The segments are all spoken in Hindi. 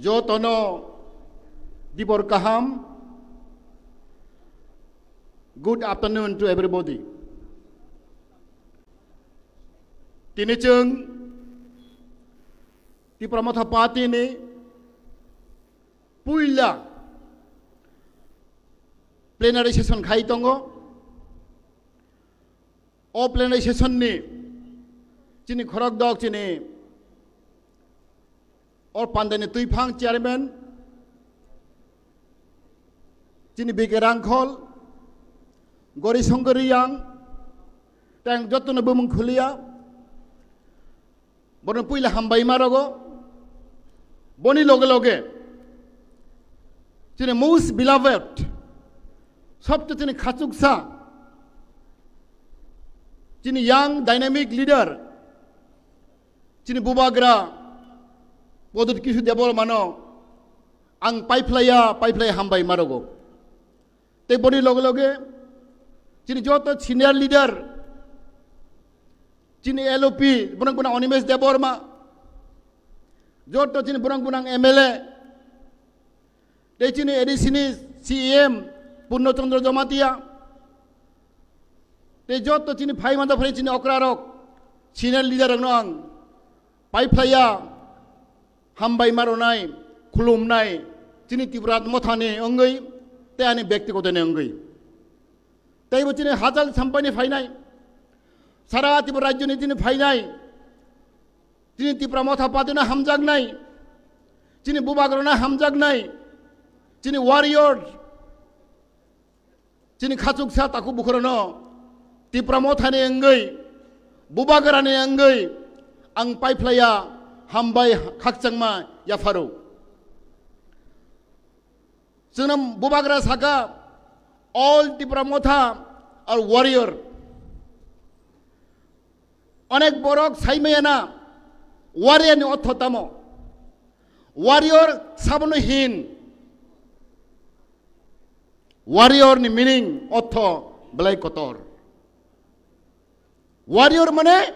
Jotono Dibor Kaham. Good afternoon to everybody. Tini chung di Pramotha Party ni puila plenary session khai tongo. O plenary session ni chini khorok dog chini or pandani tuipang chairman chini bigerangkhol Gori Songori yang tang jotno bumung khulia bono puila hambai marogo boni loge loge chini most beloved sabto chini khachuksa chini young dynamic leader chini bubagra bodut kisu debol mano ang pipeline hambai marogo te boni loge loge Cini joto senior leader, cini LOP, bunang-bunang Onimes Deborma, joto cini bunang-bunang MLA, de cini edi sini CM Purno Chandra Jamatia, de joto cini Phai Manda Phai cini Okrarok, senior leader ang Paipaya, Hambai Maronai, Kulumnai, cini Tibrat Mothane Ongai, te ane Bekti Kotane Ongai. Tapi bocine hasil sampai ni final, sarat tiba rajun ini ni final, cini tiba Pramotha Party na hamjag nai, cini bubagra na hamjag nai, cini warrior, cini khachuksa taku bukhrono, tiba Pramotha ni enggai, bubagra ni enggai, ang paiplaya hambai khakchangma ya faru. Senam bubagra saka all the Pramotha are warrior. Onek borok saimeyana warrior ni othotamo. Warrior sabono hin. Warrior ni meaning otho belai kotor. Warrior mane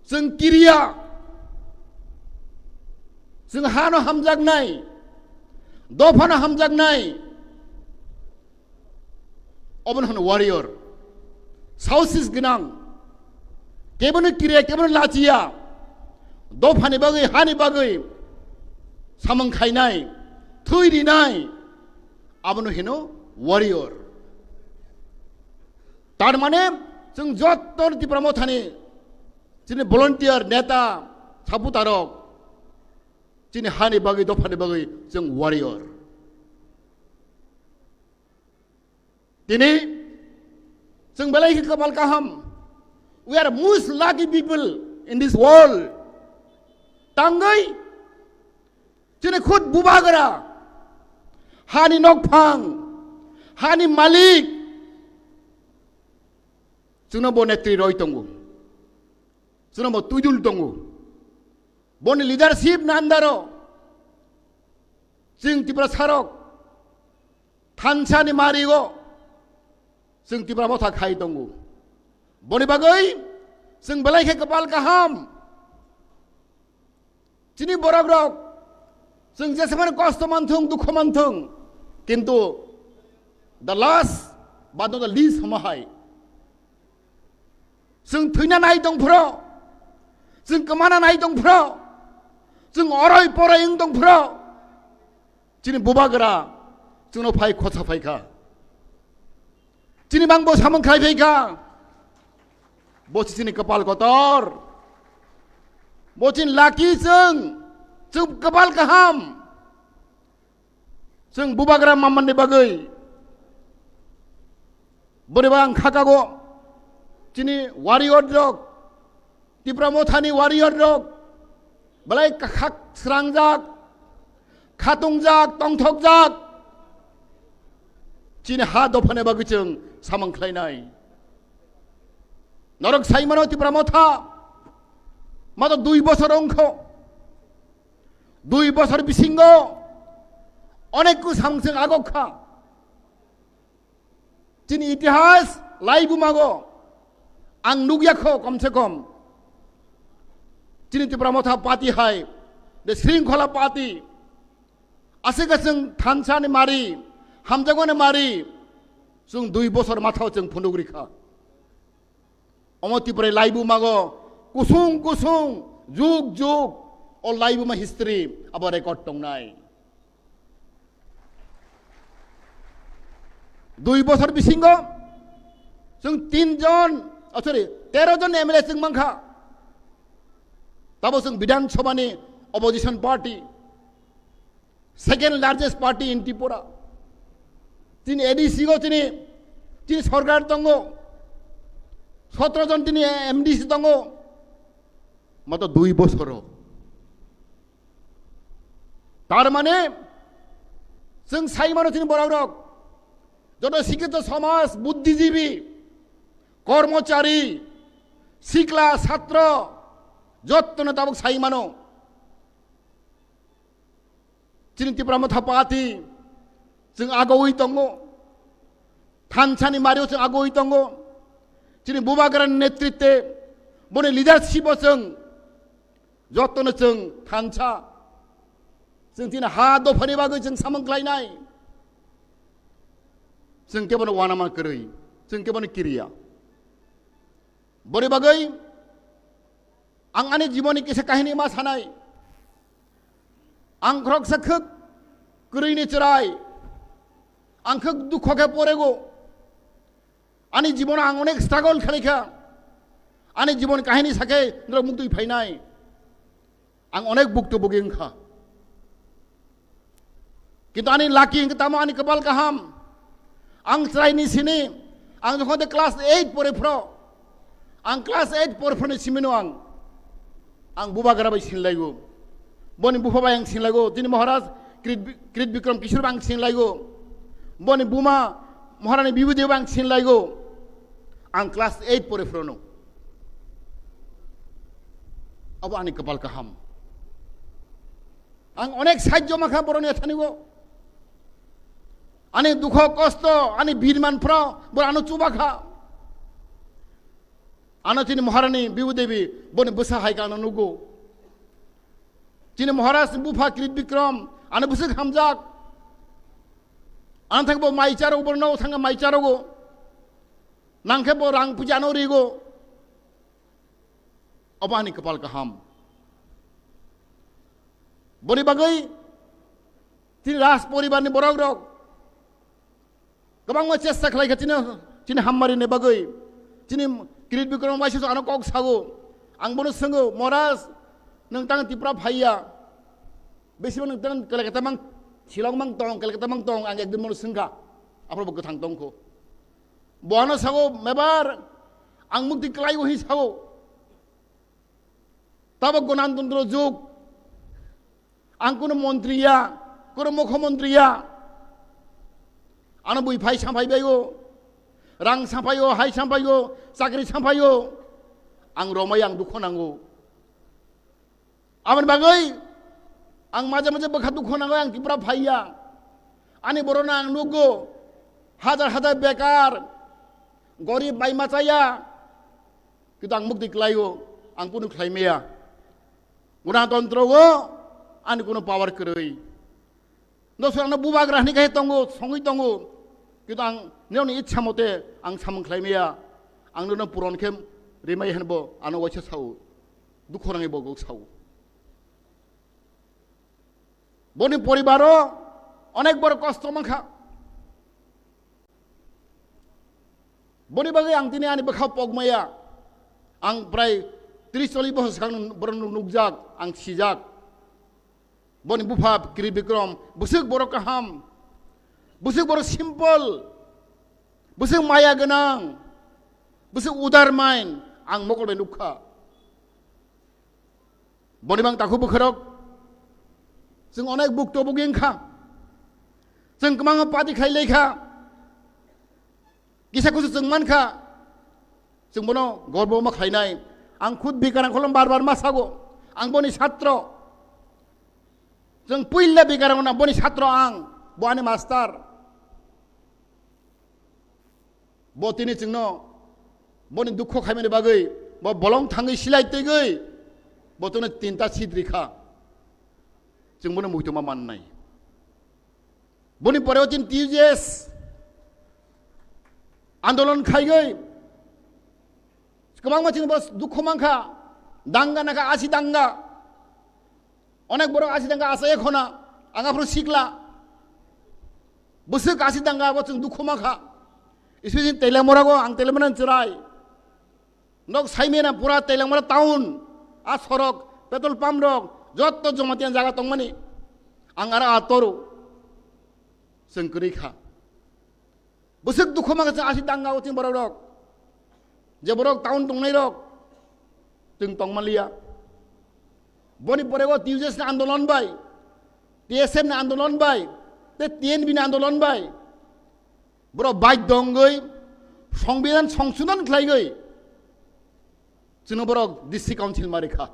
sing kiriya sing hano hamjag nai. Dofana hamjag nai, oben han warrior, sausis genang, kebun kiri kebun lachia, dofani bagai hani bagai, samang khai nai, thui di nai, abanu hino warrior. Tar mane sing jotor di Pramotha ni, sini volunteer neta saputarok. Cini hani bagi dofani bagi sing warrior. Tini sing balai kapal kaham. We are most lucky people in this world. Tanggai cini khud bubagra, hani nokphang, hani malik. Suno bonetri roi tongu, suno mo tujul tongu. Boni leadership nandaro, sing tipra sarok, tansani marigo, sing tipra Pramotha khai tongu. Boni bagai, sing balai ke kapal kaham, cini borok-borok, sing jesaman kosto mantung, dukho mantung, kintu the last but not the least hamahai, sing thuina nai tong pro, sing kemana nai tong pro. Sing orai pora ing dong pro, cini bubagra, cino pai kota pai ka, cini bangbo samang kai pai ka, bosi cini kapal kotor, bocin laki sing kapal kaham, sing bubagra maman de bagai, beribang kakago, cini warrior dog, di Pramotha ni warrior dog. Balai khak serangjak, khatungjak, tongthokjak, cini ha dofane bagiceng samang khlainai. Norok saimano ti Pramotha, mato 2 বছর অংশ, 2 বছর বিসিঙ্গ, অনেকু সাংসং আগক্ষা, cini itihas lai bumago, ang nugyak ho kom se kom, chini Tripura Motha party hai de Sringkhola party asika जों थानसानि मारि हामजागोने मारि जों 2 बोसोर माथाव जों फुनुग्रिखा अमतिपुरै लाइबु मागो कुसुं कुसुं जुग जुग अ लाइबु मा हिस्ट्री अब रेकर्ड दंनाय 2 बोसोर बिसिंगो जों 3 जन सरि 13 जन एमएलए जों मांखा तब जों विधान सभानि opposition party second largest party in Tripura तीन एडीसी को तीन सरकार दंगो 17 जन तीन एमडीसी दंगो मात्र 2 बोसोर तार माने जों साइमानो तीन बराबरक जत शिक्षित समाज बुद्धिजीवी कर्मचारी सिक्ला छात्र जत्न ताबक साइमानो chini Tripura Motha party जों आगोई दंगो थानसानि मारियाव जों आगोई दंगो chini बुबाग्रान नेतृत्वे बने लीडरशिप जों जत्न जों थानसा जों दिन हा दफानि बागै जों सामंख्लायनाय जों केबन वानामा करै जों केबन किरिया बरे बागै आं आंनि जीवननि किसे काहिनी मा सानाय आं ख्रक सखक करैनि चराय आंखो दुखके परेगो आंनि जीवन आं अनेक स्ट्रागल खालायखा आंनि जीवन काहिनी साके मुक्ति फायनाय आं अनेक भुक्तभोगी ओंखा किन्तु आंनि लाकी ओंखा तामा आंनि कपाल गाहाम आं ट्राइनि सिनि आं जखन क्लास 8 परेफ्राव आं क्लास 8 परेफ्रावनि सिमिनो आं बुबाग्राबाय सिनलायगो बनि बुफाबाय आं सिनलायगो दिनै महाराज कृत विक्रम किशोर आं सिनलायगो बनि बुमा महारानी बिबुदेव आं सिनलायगो आं क्लास 8 परेफ्रावनो अब आंनि कपाल गाहाम आं अनेक साहाय्य माखा बर'नि थानिगो आंनि दुख कष्ट आंनि बिरमानफ्राव बर आनो चुबाखा आनो तिनि महारानी बिबुदेवी बनि बोसा हायकानो नुगो तिनि महाराज बुफा कृत विक्रम आनो बोसो हामजाक आं थांबो माइचारो बरनो थांगा माइचारोगो नांखे बो रां पुजानो रिगो अब आंनि कपाल गाहाम बनि बागै तिनि राज परिबारनि बराव रक गोबां चेष्टा खालायगासिनो तिनि हाममारिनि बागै तिनि कृत विक्रम बायसो आनो कक सागो आं बनो सोङो महाराज नोंथां त्रिपुरा फाइया बेसेबां नोंथां कलकाता मां शिलं मां दं कलकाता मां दं आं एकदम बनो सोंगा आफरो गोथां दंखो बहानो सागो मेबार आं मुक्ति क्लाइगो हि सागो तब गणतंत्र जुग आं कुनो मन्त्रिया कुनो मुख्यमन्त्रिया आनो बुइफाइ साफायबायगो रां साफायो हाय साफायो साख्रि साफायो आं रमाय आं दुख नांगौ आमन बागै आं माजे माजे बखा दुख नांगौ आं त्रिपुरा फाइया आंनि बर'ना आं नुगो हाजार हाजार बेकार गरिब बायमाचाया किन्तु आं मुक्ति क्लायो आं कुनो क्लाइमेया गणतन्त्रगो आंनि कुनो पावार करै दस आंनो बुबाग्रानि गाहे दंगो सङै दंगो किन्तु आं नेवनि इच्छा मते आं सामंख्लायमेया आं नुनो पुरनखे रिमाय हेनबो आनो वाइसे साव दुख नाङै बगो साव बनि परिबारो अनेक बड़ कष्ट माखा बनि बागै आं दिनै आंनि बोखा पगमाया आं प्राय 30-40 बोसोर सिगां बर' नुगजाक आं सिजाक बनि बुफा कृत विक्रम बुसुक बर' गाहाम बुसुक बर' सिम्पल बुसुक माया गोनां बुसुक उदार माइन आं मकलबाय नुखा बनिबां ताखु बोखरक जों अनेक भुक्तभोगी ओंखा जों गोबां पार्टी खायलायखा किसाखौसो जों मानखा जों बनो गर्व मा खायनाय आं खुद बिकारांखौल बार बार मा सागो आं बनि छात्र जों पहिले बिकारांना बनि छात्र आं बहानि मास्टार बतिनि जोंनो बनि दुख खायमानि बागै बलं थाङै सिलायतैगै botona tinta sidrika jeng bono muhito ma mannai boni poreo tin TJS आंदोलन खाई गई कमांग मचिन बस दुख मांखा दांगा नाका आसी दांगा अनेक बड़ो आसी दांगा आसा एक होना आंगाफ्रो सिकला बसक आसी दांगा बस दुख मांखा इसमें तेलंगमरागो आं तेलंगमरा चराय नक साइमेना पूरा तेलंगमरा टाउन आ सरक पेट्रोल पाम्प रक जत्तो जमातियान जागा तंगमानि आं आरा आतरो संकरिखा बसक दुख मांखा आसी दांगा उथिं बरक रक जे बरक टाउन तंगनाय रक जों तंगमालिया बनि परेगो TJS ना आंदोलन बाय TSM ना आंदोलन बाय ते TNB ना आंदोलन बाय बरो बाइक दंगै संविधान संशोधन खालायगै जोंनो बरो डिस्ट्रिक्ट काउन्सिल मारिखा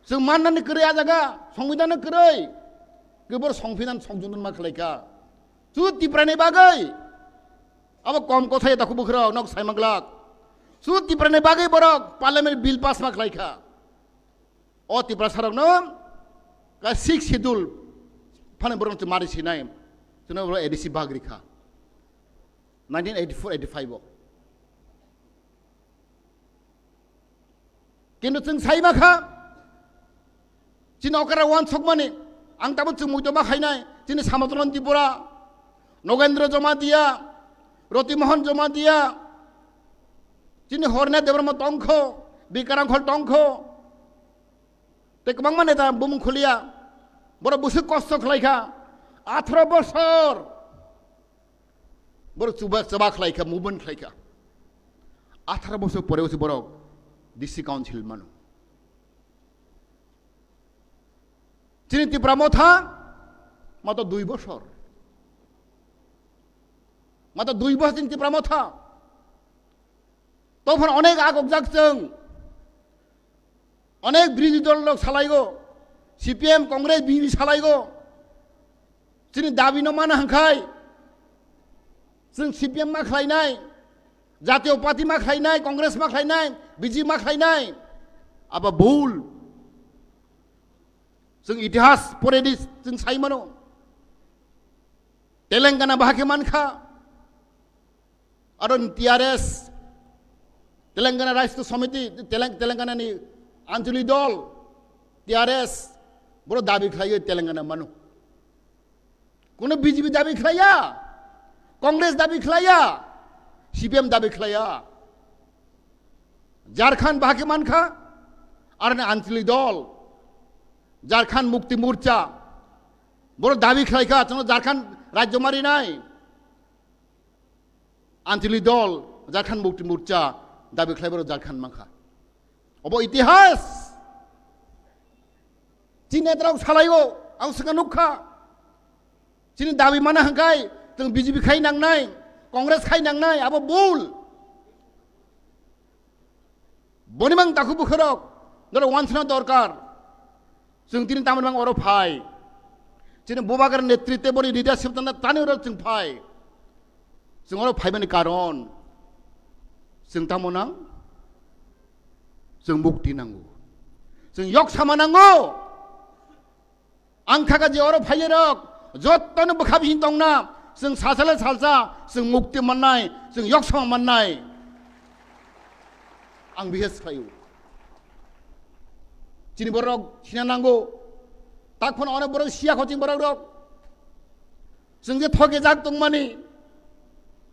जों माननानै करै आजागा संविधान करै गोबर संविधान संशोधन मा खालायखा जु तिप्रानि बागै अब कम कथाय दाखु बुखरा नक साइमाग्लाक जु तिप्रानि बागै बरक पार्लियामेन्ट बिल पास मा खालायखा अ तिप्रा सारक न का 6 शेड्यूल फाने बरं मारि सिनाय जोंनो बरो एडिसि बागरिखा 1984-85 किन्तु जों साइमाखा जिन अकारा वान सकमानि आं दाबो जों मुइतो बाखायनाय जिन सामतरन त्रिपुरा नगेन्द्र जमा दिया रतिमोहन जमा दिया जिन हरना देब्रह्म टंख बिकारांखल टंख ते गोबां माने दा बुमुखलिया बर बुसु कष्ट खालायखा 18 बोसोर बर चबा खालायखा मुभमेन्ट खालायखा 18 बोसोर परेवसो बर डिस्ट्रिक्ट काउन्सिल मानु जिन त्रिपुरा मथा मात्र 2 बोसोर मात्र 2 बोसोर जिन त्रिपुरा मथा तफोर अनेक आगकजाकजों अनेक बिरोधी दल सालायगो CPM कांग्रेस BJP सालायगो जोंनि दाबि न मानो हांखाय जों CPM मा खालायनाय जातीय पार्टी मा खालायनाय कांग्रेस मा खालायनाय BJP मा खालायनाय आबा भुल जों इतिहास परेदि जों साइमानो तेलेंगाना बाहाके मानखा आरो TRS तेलेंगाना राष्ट्र समिति तेलेंगानानि आन्चलिक दल TRS बरो दाबि खालायो तेलेंगाना मानु कोनो BJP दाबि खालाया कांग्रेस दाबि खालाया CPM दाबि खालाया झारखंड बाहाके मानखा आरो आन्चलिक दल झारखंड मुक्ति मोर्चा बरो दाबि खालायखा जों झारखंड राज्य मारिनाय आन्चलिक दल झारखंड मुक्ति मोर्चा दाबि खालाय बरो झारखंड माखा अब इतिहास जिन नेत्राव सालायो आं सिगां नुखा जिन दाबि मानो हांखाय जों BJP खाय नांनाय कांग्रेस खाय नांनाय आबो भुल बनिमां दाखु बुखरक दर वानसना दरकार जों दिन तामनबां अर फाय जिन बबागर नेतृत्व बनि लिडारशिप तानि अर जों फाय जों अर फायबानि कारण जों तामनां जों मुक्ति नांगौ जों यक सामा नांगौ आं थाखा जे अर फायरक जत्तनो बखाबिन दंना जों सासाले सालसा जों मुक्ति मोननाय जों यक सामा मोननाय आं बिहेस खायो जिनि बरक सिना नांगौ ताकफोन अनेक बरक सिया खथिं बरक रक जों जे थगे जाक दंमानि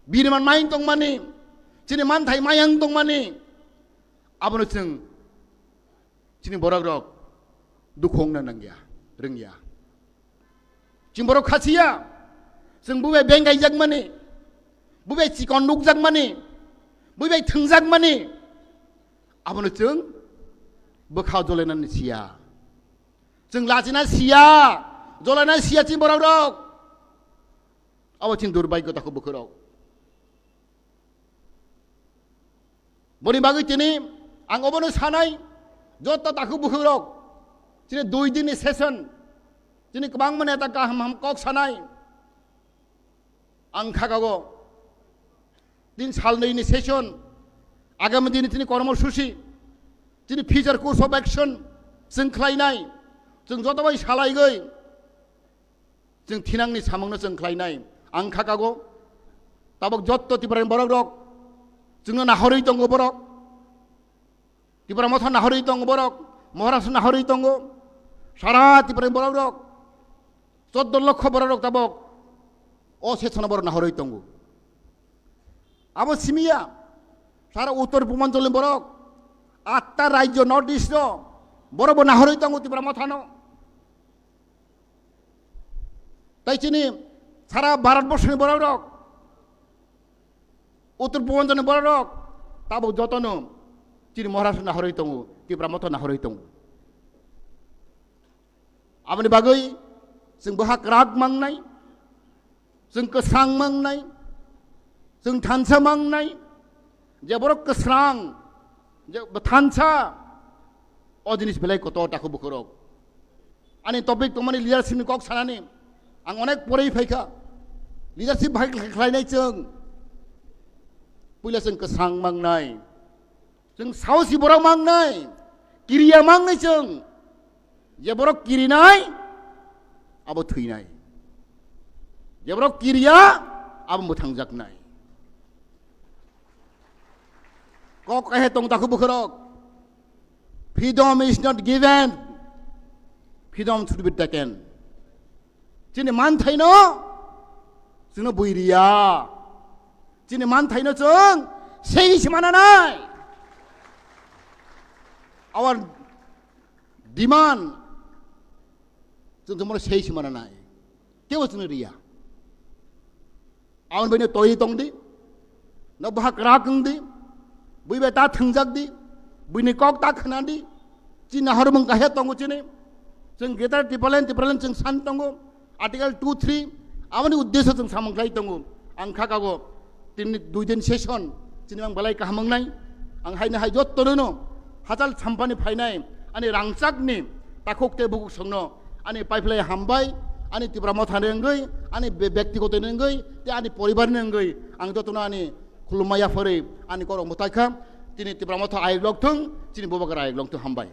बिरमान माइन दंमानि जिनि मानथाय मायां दंमानि आबनो जों जिनि बरक रक दुखंनो नांगिया रोंगिया जों बरक खासिया जों बुबे बेंगाय जाक मानि बुबे चिकन नुक जाक मानि बुबे थंजाक मानि आबनो जों बोखा जलायनानै सिया जों लाजिना सिया जलायना सिया चिन बरक रक अब चिन दुर्भाग्यताखौ बोखरक बनि बागै तिनि आं अबनो सानाय जत्ता दाखु बोखरक जिनि 2 दिननि सेसन जिनि गोबां माने ता गाहाम कक सानाय आं खागागो दिन सालनैनि सेसन आगामी दिन तिनी कर्मसूची तिनी फिचार कोर्स अफ एक्शन जों खालायनाय जों जतबाय सालायगै जों थिनांनि सामंनो जों खालायनाय आं खागागौ ताबक जत्त तिब्रानि बरक रक जोंनो नाहरै दङ बरक तिब्रा मथा नाहरै दङ बरक महाराष्ट्र नाहरै दङ सारा तिब्रानि बरक रक 14 লক্ষ বরক রক ताबक असेचना बर नाहरै दङ आबो सिमिया सारा उत्तर पूर्वांचलनि बरक 8टा राज्य नर्थ इस्ट बरबो नाहरै दङ तिब्रा मथानो ताई चिनि सारा भारतवर्षनि बरक रक उत्तर पूर्वांचलनि बरक रक ताबो जतनो चिनि महाराष्ट्र नाहरै दङ तिब्रा मथा नाहरै दङ आबनि बागै जों बहाग राग मांनाय जों कसरां मांनाय जों थानसा मांनाय जे बरक कसरां जे थानसा अ जिनिस बेलाय कत ताखौ बुखरक आनि टपिक तमानि लिडारशिप नि कक सानानि आं अनेक परै फायखा लिडारशिप भाग खालायनाय जों पुइला जों कसरां मांनाय जों साहसी बराव मांनाय किरिया मांनाय जों जे बरक किरिनाय आबो थैनाय जेब्ला किरिया आबो मोथांजाकनाय कक कहे तंग ताखौ बुखरक freedom is not given freedom should be taken चिनि मान थाइनो जोंनो बैरिया चिनि मान थाइनो जों सेहि मानानाय आवर डिमान्ड जों जमर सेहि मानानाय केव जोंनो रिया आवन बने तोय तंगदि न बहा क्राकंदि बुइबे ता थंजाकदि बुइनि कक ता खनादि चिना हरमं काहे तंगो चिने जों गेटार टिपलेन जों सान तंगो आर्टिकल 2 3 आवन उद्देश्य जों सामंख्लाय तंगो आं खागागो तिनि 2 दिन सेशन चिनि आं बलाय काहामंनाय आं हायनो हाय जत्तनो हाजाल सामपानि फायनाय आनि रांचाकनि ताखोकते बुक संनो आनि पाइपलाय हामबाय आनि तिब्रा मथाने अंगै आनि व्यक्तिगत अंगै ते आनि परिवारनि अंगै आं जतनो आनि खुलुमाया फरे आनि करम मथायखा तिनि तिब्रा मथा आइलक्थों चिनि बबागर आइलक्थों हामबाय।